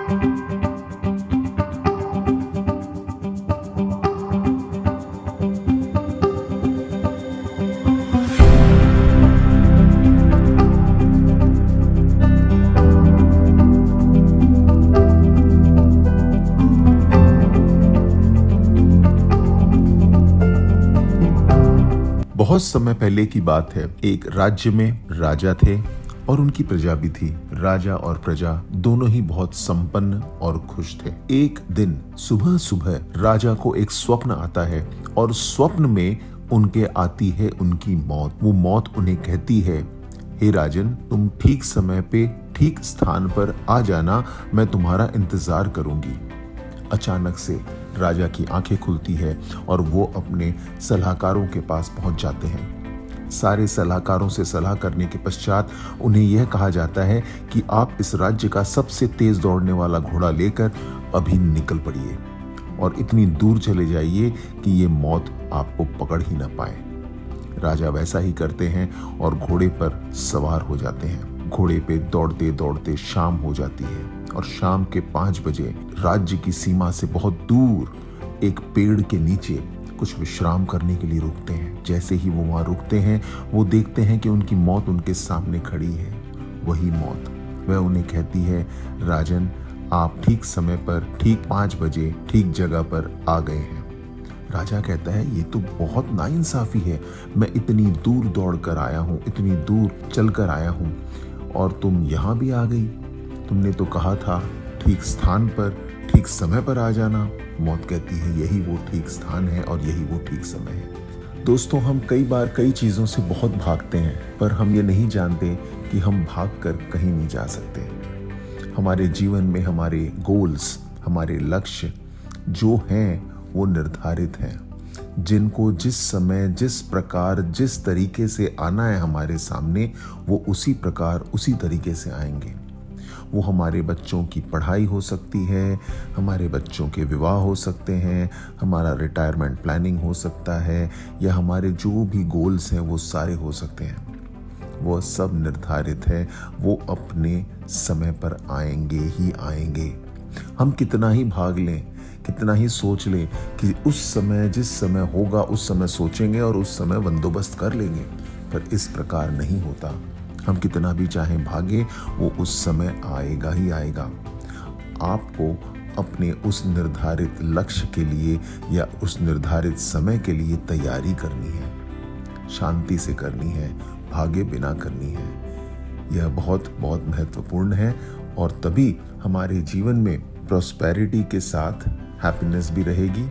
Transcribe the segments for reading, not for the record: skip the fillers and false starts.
बहुत समय पहले की बात है। एक राज्य में राजा थे और उनकी प्रजा भी थी। राजा और प्रजा दोनों ही बहुत संपन्न और खुश थे। एक दिन सुबह सुबह राजा को एक स्वप्न आता है और स्वप्न में उनके आती है उनकी मौत। वो मौत उन्हें कहती है, हे राजन, तुम ठीक समय पे ठीक स्थान पर आ जाना, मैं तुम्हारा इंतजार करूंगी। अचानक से राजा की आंखें खुलती है और वो अपने सलाहकारों के पास पहुंच जाते हैं। सारे सलाहकारों से सलाह करने के पश्चात उन्हें यह कहा जाता है कि आप इस राज्य का सबसे तेज दौड़ने वाला घोड़ा लेकर अभी निकल पड़िए और इतनी दूर चले जाइए कि ये मौत आपको पकड़ ही ना पाए। राजा वैसा ही करते हैं और घोड़े पर सवार हो जाते हैं। घोड़े पे दौड़ते दौड़ते शाम हो जाती है और शाम के 5 बजे राज्य की सीमा से बहुत दूर एक पेड़ के नीचे कुछ विश्राम करने के लिए रुकते हैं। जैसे ही वो वहां रुकते हैं, वो देखते हैं कि उनकी मौत उनके सामने खड़ी है। वही मौत, वह उन्हें कहती है, राजन, आप ठीक समय पर ठीक 5 बजे ठीक जगह पर आ गए हैं। राजा कहता है, ये तो बहुत नाइंसाफी है। मैं इतनी दूर दौड़ कर आया हूँ, इतनी दूर चल कर आया हूँ और तुम यहाँ भी आ गई। तुमने तो कहा था ठीक स्थान पर ठीक समय पर आ जाना। मौत कहती है, यही वो ठीक स्थान है और यही वो ठीक समय है। दोस्तों, हम कई बार कई चीज़ों से बहुत भागते हैं, पर हम ये नहीं जानते कि हम भागकर कहीं नहीं जा सकते। हमारे जीवन में हमारे गोल्स, हमारे लक्ष्य जो हैं वो निर्धारित हैं, जिनको जिस समय, जिस प्रकार, जिस तरीके से आना है हमारे सामने, वो उसी प्रकार, उसी तरीके से आएंगे। वो हमारे बच्चों की पढ़ाई हो सकती है, हमारे बच्चों के विवाह हो सकते हैं, हमारा रिटायरमेंट प्लानिंग हो सकता है, या हमारे जो भी गोल्स हैं वो सारे हो सकते हैं। वो सब निर्धारित है, वो अपने समय पर आएंगे ही आएंगे। हम कितना ही भाग लें, कितना ही सोच लें कि उस समय, जिस समय होगा उस समय सोचेंगे और उस समय बंदोबस्त कर लेंगे, पर इस प्रकार नहीं होता। हम कितना भी चाहें भागे, वो उस समय आएगा ही आएगा। आपको अपने उस निर्धारित लक्ष्य के लिए या उस निर्धारित समय के लिए तैयारी करनी है, शांति से करनी है, भागे बिना करनी है। यह बहुत बहुत महत्वपूर्ण है और तभी हमारे जीवन में प्रॉस्पेरिटी के साथ हैप्पीनेस भी रहेगी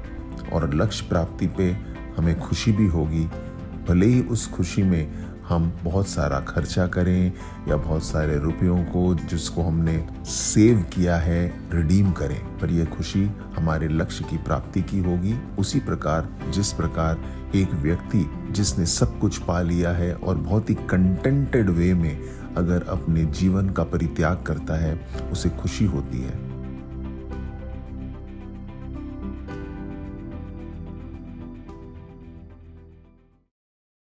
और लक्ष्य प्राप्ति पे हमें खुशी भी होगी। भले ही उस खुशी में हम बहुत सारा खर्चा करें या बहुत सारे रुपयों को जिसको हमने सेव किया है रिडीम करें, पर यह खुशी हमारे लक्ष्य की प्राप्ति की होगी। उसी प्रकार जिस प्रकार एक व्यक्ति जिसने सब कुछ पा लिया है और बहुत ही कंटेंटेड वे में अगर अपने जीवन का परित्याग करता है, उसे खुशी होती है।